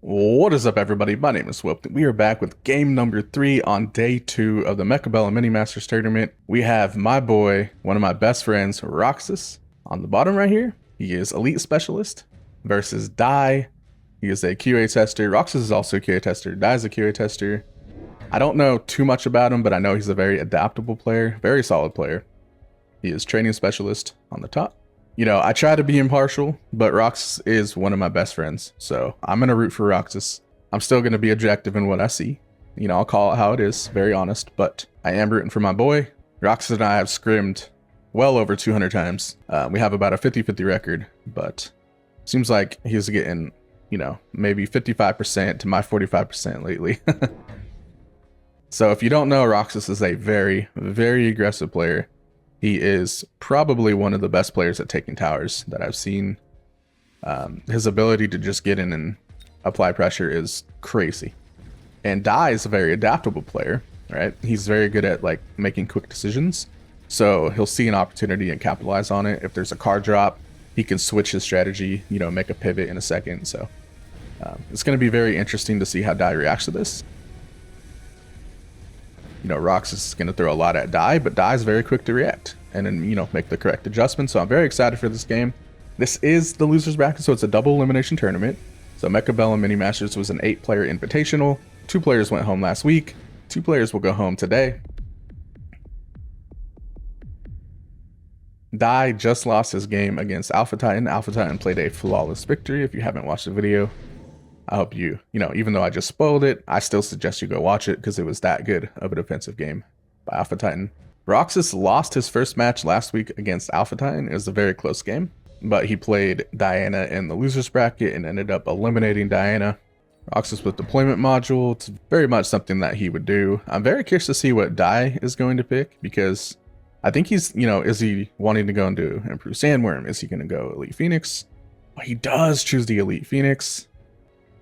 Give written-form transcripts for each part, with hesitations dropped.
What is up, everybody? My name is Swift. We are back with game number 3 on day 2 of the Mechabellum Mini Masters tournament. We have my boy, one of my best friends, Roxas, on the bottom right here. He is Elite Specialist versus Dai. He is a QA tester. Roxas is also a QA tester. Dai is a QA tester. I don't know too much about him, but I know he's a very adaptable player, very solid player. He is training specialist on the top. You know, I try to be impartial, but Roxas is one of my best friends, so I'm going to root for Roxas. I'm still going to be objective in what I see. You know, I'll call it how it is, very honest, but I am rooting for my boy. Roxas and I have scrimmed well over 200 times. We have about a 50-50 record, but seems like he's getting, you know, maybe 55% to my 45% lately. So if you don't know, Roxas is a very, very aggressive player. He is probably one of the best players at taking towers that I've seen. His ability to just get in and apply pressure is crazy. And Dai is a very adaptable player, right? He's very good at like making quick decisions. So he'll see an opportunity and capitalize on it. If there's a card drop, he can switch his strategy, you know, make a pivot in a second. So it's going to be very interesting to see how Dai reacts to this. You know, Roxas is going to throw a lot at Dai, but Dai is very quick to react and then, you know, make the correct adjustments. So I'm very excited for this game. This is the losers bracket, so it's a double elimination tournament. So Mechabellum Mini Masters was an 8-player invitational. 2 players went home last week. 2 players will go home today. Dai just lost his game against Alpha Titan. Alpha Titan played a flawless victory. If you haven't watched the video, I hope you know, even though I just spoiled it, I still suggest you go watch it because it was that good of a defensive game by Alpha Titan. Roxas lost his first match last week against Alpha Titan. It was a very close game, but he played Diana in the losers bracket and ended up eliminating Diana. Roxas with deployment module, it's very much something that he would do. I'm very curious to see what Dai is going to pick because I think he's, you know, is he wanting to go into Improve Sandworm? Is he going to go Elite Phoenix? Well, he does choose the Elite Phoenix.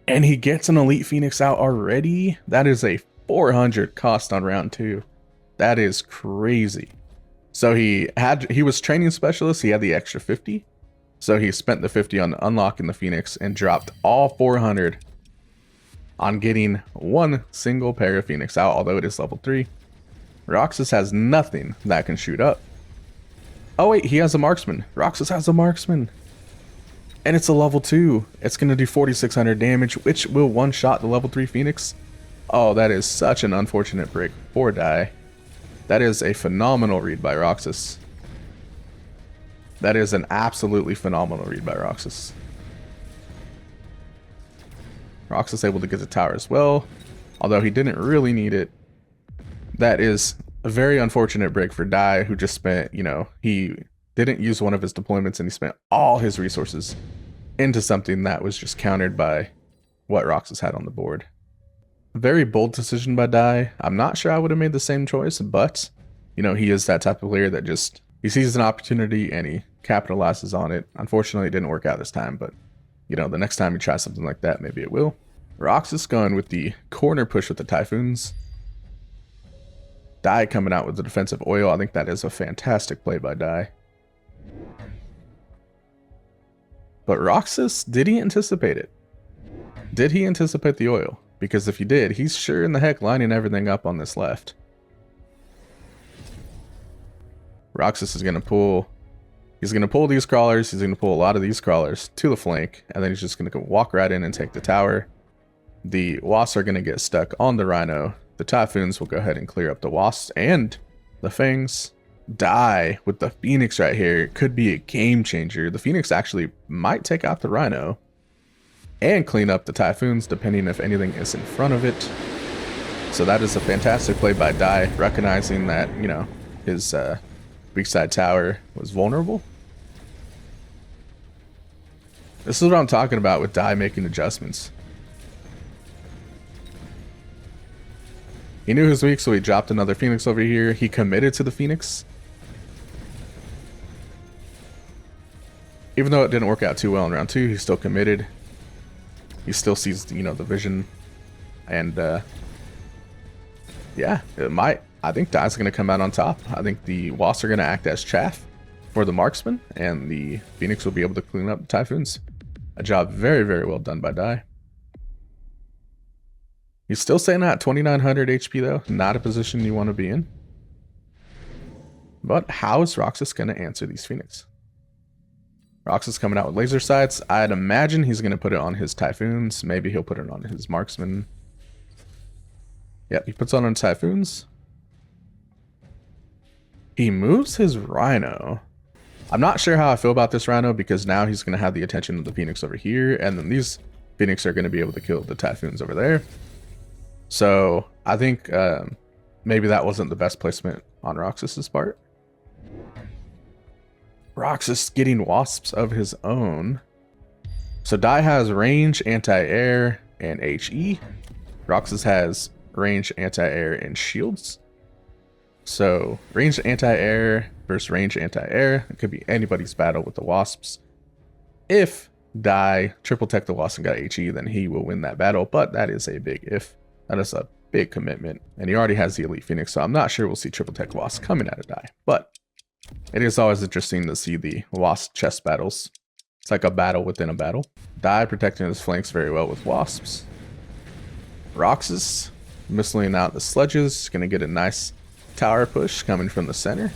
And he gets an Elite Phoenix out already. That is a 400 cost on round 2. That is crazy. So he was training specialist. He had the extra 50. So he spent the 50 on unlocking the Phoenix and dropped all 400 on getting one single pair of Phoenix out, although it is level 3. Roxas has nothing that can shoot up. Oh wait, he has a marksman. Roxas has a marksman. And it's a level 2. It's going to do 4,600 damage, which will one-shot the level 3 Phoenix. Oh, that is such an unfortunate break for Dai. That is a phenomenal read by Roxas. That is an absolutely phenomenal read by Roxas. Roxas able to get the tower as well, although he didn't really need it. That is a very unfortunate break for Dai, who just spent, you know, he didn't use one of his deployments and he spent all his resources into something that was just countered by what Roxas had on the board. Very bold decision by Dai. I'm not sure I would have made the same choice, but, you know, he is that type of player that just, he sees an opportunity and he capitalizes on it. Unfortunately, it didn't work out this time, but, you know, the next time you try something like that, maybe it will. Roxas going with the corner push with the Typhoons. Dai coming out with the defensive oil. I think that is a fantastic play by Dai. But Roxas, did he anticipate it? Did he anticipate the oil? Because if he did, he's sure in the heck lining everything up on this left. Roxas is going to pull, he's going to pull these crawlers, he's going to pull a lot of these crawlers to the flank, and then he's just going to walk right in and take the tower. The wasps are going to get stuck on the Rhino. The Typhoons will go ahead and clear up the wasps and the Fangs. Dai with the Phoenix right here could be a game changer. The Phoenix actually might take out the Rhino and clean up the Typhoons depending if anything is in front of it. So that is a fantastic play by Dai, recognizing that, you know, his weak side tower was vulnerable. This is what I'm talking about with Dai making adjustments. He knew his weak, so he dropped another Phoenix over here. He committed to the Phoenix. Even though it didn't work out too well in round 2, he's still committed. He still sees, you know, the vision. And, yeah, it might. I think Dai's going to come out on top. I think the wasps are going to act as chaff for the marksman, and the Phoenix will be able to clean up the Typhoons. A job very, very well done by Dai. He's still staying at 2,900 HP though. Not a position you want to be in. But how is Roxas going to answer these Phoenix? Roxas coming out with laser sights. I'd imagine he's going to put it on his Typhoons. Maybe he'll put it on his Marksman. Yep, he puts on Typhoons. He moves his Rhino. I'm not sure how I feel about this Rhino because now he's going to have the attention of the Phoenix over here. And then these Phoenix are going to be able to kill the Typhoons over there. So I think maybe that wasn't the best placement on Roxas's part. Roxas getting Wasps of his own. So Dai has range, anti-air, and HE. Roxas has range, anti-air, and shields. So range anti-air versus range anti-air. It could be anybody's battle with the Wasps. If Dai triple tech the Wasp and got HE, then he will win that battle. But that is a big if. That is a big commitment. And he already has the Elite Phoenix, so I'm not sure we'll see triple tech Wasp coming out of Dai. But it is always interesting to see the Wasp chess battles. It's like a battle within a battle. Dai protecting his flanks very well with Wasps. Roxas missiling out the sledges. Going to get a nice tower push coming from the center.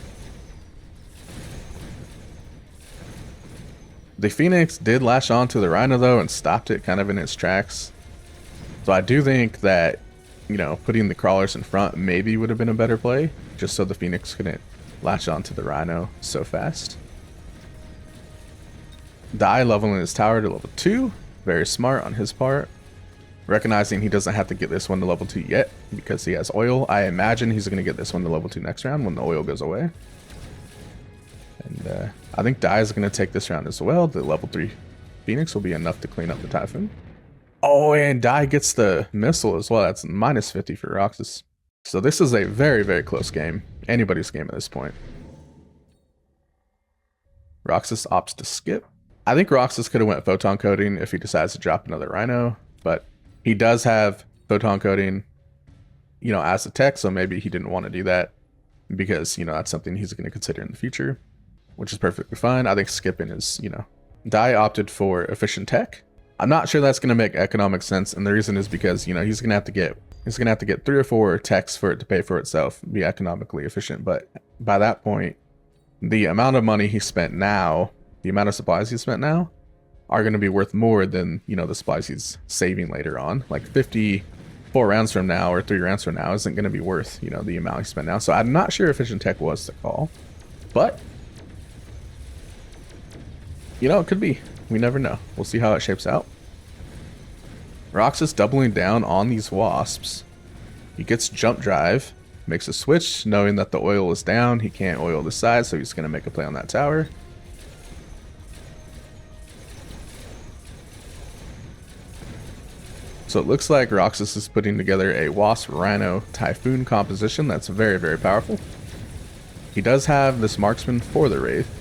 The Phoenix did latch on to the Rhino though and stopped it kind of in its tracks. So I do think that, you know, putting the crawlers in front maybe would have been a better play, just so the Phoenix couldn't latch on to the Rhino so fast. Dai leveling his tower to level 2. Very smart on his part. Recognizing he doesn't have to get this one to level 2 yet because he has oil. I imagine he's going to get this one to level 2 next round when the oil goes away. And I think Dai is going to take this round as well. The level 3 Phoenix will be enough to clean up the Typhoon. Oh, and Dai gets the missile as well. That's minus 50 for Roxas. So this is a very, very close game. Anybody's game at this point. Roxas opts to skip. I think Roxas could have went photon coating if he decides to drop another Rhino, but he does have photon coating, you know, as a tech, so maybe he didn't want to do that because, you know, that's something he's going to consider in the future, which is perfectly fine. I think skipping is, you know, Dai opted for efficient tech. I'm not sure that's going to make economic sense, and the reason is because, you know, he's going to have to get 3 or 4 techs for it to pay for itself, be economically efficient. But by that point, the amount of money he spent now, the amount of supplies he spent now, are going to be worth more than, you know, the supplies he's saving later on. Like 54 rounds from now or 3 rounds from now isn't going to be worth, you know, the amount he spent now. So I'm not sure efficient tech was the call, but, you know, it could be. We never know. We'll see how it shapes out. Roxas doubling down on these Wasps. He gets jump drive, makes a switch, knowing that the oil is down. He can't oil the side, so he's going to make a play on that tower. So it looks like Roxas is putting together a Wasp Rhino Typhoon composition that's very, very powerful. He does have this marksman for the Wraith.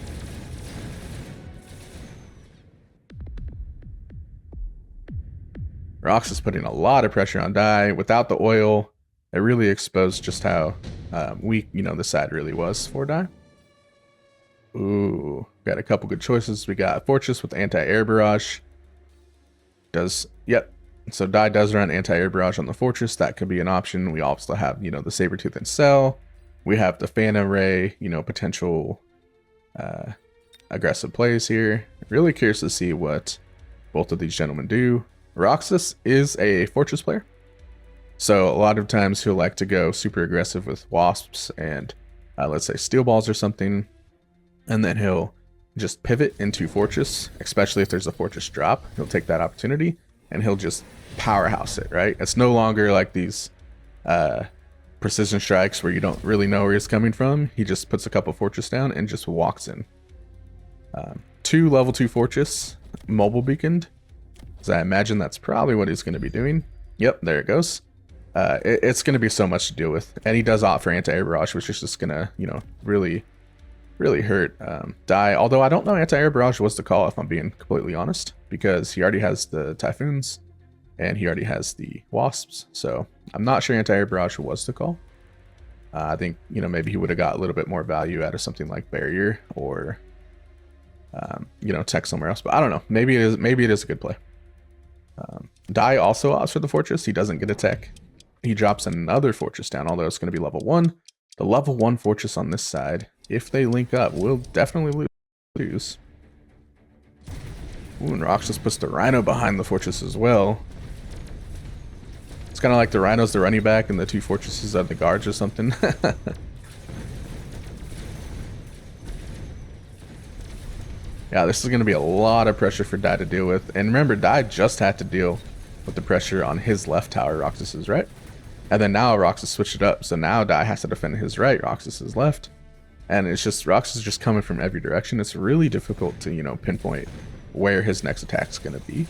Roxas is putting a lot of pressure on Dai. Without the oil, it really exposed just how weak, you know, the side really was for Dai. Ooh, got a couple good choices. We got Fortress with anti-air barrage. Yep. So Dai does run anti-air barrage on the Fortress. That could be an option. We also have, you know, the Sabertooth and Cell. We have the Phantom Ray, you know, potential aggressive plays here. Really curious to see what both of these gentlemen do. Roxas is a Fortress player, so a lot of times he'll like to go super aggressive with Wasps and let's say Steel Balls or something, and then he'll just pivot into Fortress, especially if there's a Fortress drop. He'll take that opportunity and he'll just powerhouse it, right? It's no longer like these precision strikes where you don't really know where he's coming from. He just puts a couple Fortress down and just walks in. 2 level 2 Fortress, mobile beaconed. So I imagine that's probably what he's going to be doing. Yep, there it goes. It's going to be so much to deal with. And he does opt for anti-air barrage, which is just going to, you know, really hurt Dai. Although I don't know anti-air barrage was the call, if I'm being completely honest, because he already has the Typhoons and he already has the Wasps. So I'm not sure anti-air barrage was the call. I think, you know, maybe he would have got a little bit more value out of something like barrier or, you know, tech somewhere else. But I don't know. Maybe it is a good play. Dai also opts for the fortress. He doesn't get a tech. He drops another fortress down, although it's going to be level 1. The level 1 fortress on this side, if they link up, will definitely lose. Ooh, and Roxas puts the Rhino behind the fortress as well. It's kind of like the Rhino's the running back and the 2 fortresses are the guards or something. Yeah, this is going to be a lot of pressure for Dai to deal with. And remember, Dai just had to deal with the pressure on his left tower, Roxas's right. And then now Roxas switched it up. So now Dai has to defend his right, Roxas's left. And it's just, Roxas is just coming from every direction. It's really difficult to, you know, pinpoint where his next attack's going to be.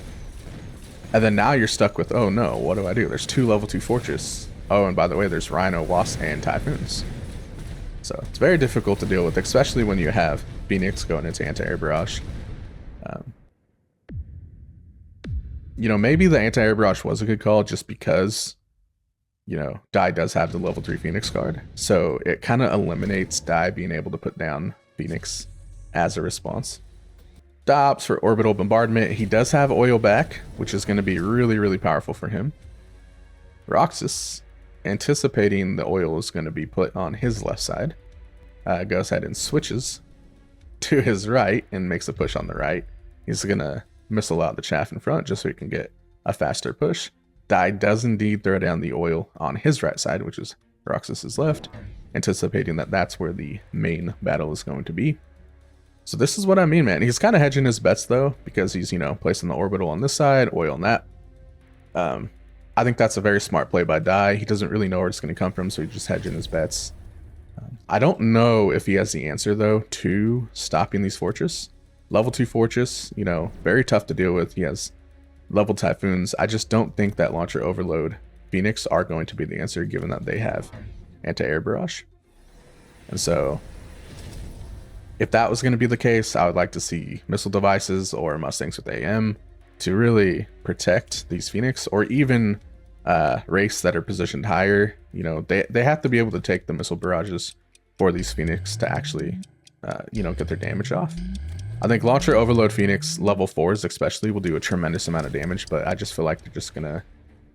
And then now you're stuck with, oh no, what do I do? There's 2 level 2 fortress. Oh, and by the way, there's Rhino, Wasp, and Typhoons. So it's very difficult to deal with, especially when you have Phoenix going into anti-air barrage. You know, maybe the anti-air barrage was a good call just because, you know, Dai does have the level 3 Phoenix card. So it kind of eliminates Dai being able to put down Phoenix as a response. Dai opts for orbital bombardment. He does have oil back, which is going to be really, really powerful for him. Roxas, anticipating the oil is going to be put on his left side, goes ahead and switches to his right and makes a push on the right. He's going to missile out the chaff in front just so he can get a faster push. Dai does indeed throw down the oil on his right side, which is Roxas's left, anticipating that that's where the main battle is going to be. So this is what I mean, man. He's kind of hedging his bets, though, because he's, you know, placing the orbital on this side, oil on that. I think that's a very smart play by Dai. He doesn't really know where it's going to come from, so he's just hedging his bets. I don't know if he has the answer, though, to stopping these fortress. Level 2 fortress, you know, very tough to deal with. He has level Typhoons. I just don't think that Launcher Overload Phoenix are going to be the answer, given that they have anti-air barrage. And so, if that was going to be the case, I would like to see missile devices or Mustangs with AM to really protect these Phoenix, or even race that are positioned higher. You know, they have to be able to take the missile barrages for these Phoenix to actually, you know, get their damage off. I think Launcher Overload Phoenix, level 4s especially, will do a tremendous amount of damage, but I just feel like they're just going to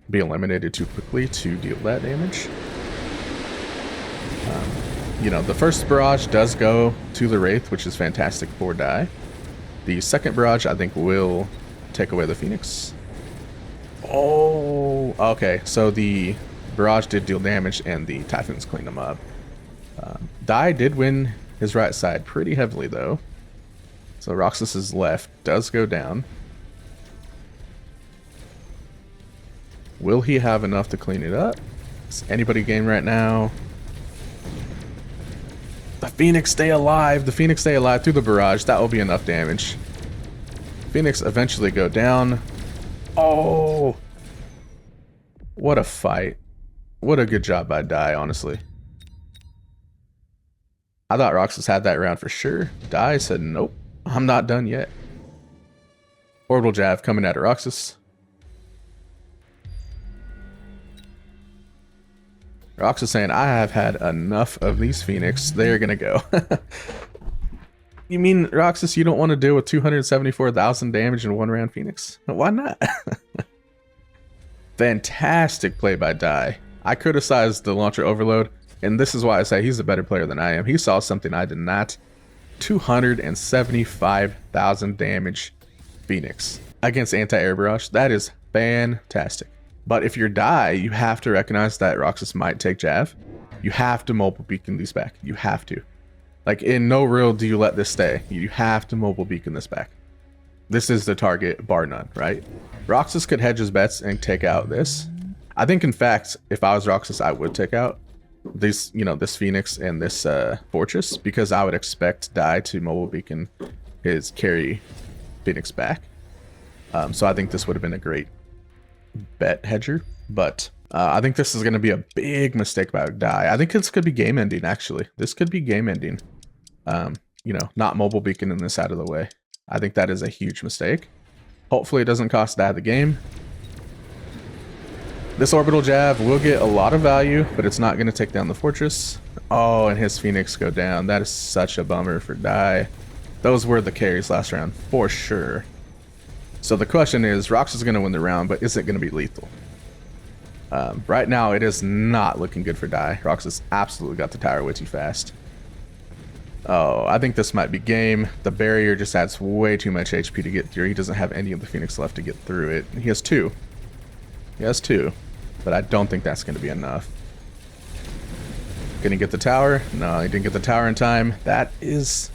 be eliminated too quickly to deal that damage. You know, the first barrage does go to the Wraith, which is fantastic for Dai. The second barrage, I think, will take away the Phoenix. Oh, okay. So the barrage did deal damage, and the Typhoons cleaned them up. Dai did win his right side pretty heavily, though. So Roxas's left does go down. Will he have enough to clean it up? Is anybody game right now? The Phoenix stay alive. The Phoenix stay alive through the barrage. That will be enough damage. Phoenix eventually go down. Oh! What a fight. What a good job by Dai, honestly. I thought Roxas had that round for sure. Dai said, nope, I'm not done yet. Orbital Jab coming at Roxas. Roxas saying, I have had enough of these Phoenix. They're gonna go. You mean, Roxas, you don't want to deal with 274,000 damage in one round Phoenix? Why not? Fantastic play by Dai. I criticized the Launcher Overload, and this is why I say he's a better player than I am. He saw something I did not. 275,000 damage Phoenix against anti-air barrage. That is fantastic. But if you're Dai, you have to recognize that Roxas might take Jav. You have to mobile beacon these back. You have to. Like, in no real do you let this stay. You have to mobile beacon this back. This is the target, bar none, right? Roxas could hedge his bets and take out this. I think, in fact, if I was Roxas, I would take out this, you know, this Phoenix and this Fortress, because I would expect Dai to mobile beacon his carry Phoenix back. So I think this would have been a great bet hedger, but I think this is going to be a big mistake by Dai. I think this could be game ending, actually. This could be game ending. You know, not mobile beaconing this out of the way. I think that is a huge mistake. Hopefully it doesn't cost Dai the game. This orbital jab will get a lot of value, but it's not going to take down the fortress. Oh, and his Phoenix go down. That is such a bummer for Dai. Those were the carries last round, for sure. So the question is, Roxas is going to win the round, but is it going to be lethal? Right now, it is not looking good for Dai. Roxas absolutely got the tower way too fast. Oh, I think this might be game. The barrier just adds way too much HP to get through. He doesn't have any of the Phoenix left to get through it. He has 2. He has 2, but I don't think that's going to be enough. Gonna get the tower? No, he didn't get the tower in time. That is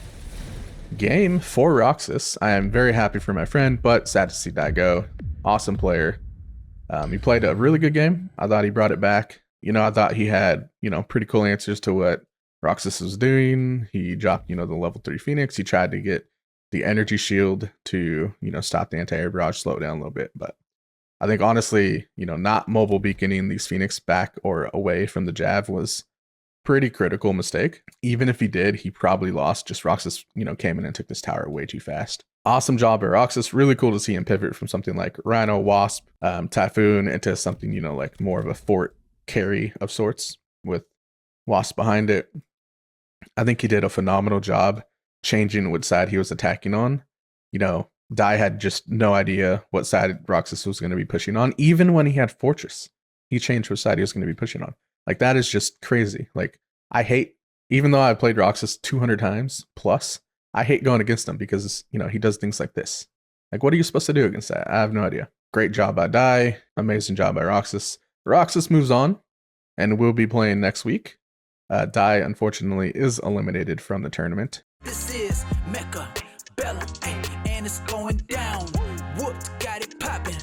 game for Roxas. I am very happy for my friend, but sad to see Dai go. Awesome player. He played a really good game. I thought he brought it back. You know, I thought he had, you know, pretty cool answers to what Roxas was doing. He dropped, you know, the level 3 Phoenix. He tried to get the energy shield to, you know, stop the anti-air barrage, slow it down a little bit. But I think honestly, you know, not mobile beaconing these Phoenix back or away from the Jav was pretty critical mistake. Even if he did, he probably lost. Just Roxas, you know, came in and took this tower way too fast. Awesome job by Roxas. Really cool to see him pivot from something like Rhino, Wasp, Typhoon into something, you know, like more of a fort carry of sorts with Wasp behind it. I think he did a phenomenal job changing what side he was attacking on. You know, Dai had just no idea what side Roxas was going to be pushing on. Even when he had Fortress, he changed what side he was going to be pushing on. Like, that is just crazy. Like, I hate, even though I've played Roxas 200 times plus, I hate going against him because, you know, he does things like this. Like, what are you supposed to do against that? I have no idea. Great job by Dai. Amazing job by Roxas. Roxas moves on and will be playing next week. Dai, unfortunately, is eliminated from the tournament. This is Mechabellum, and it's going down. Whoop, got it poppin'.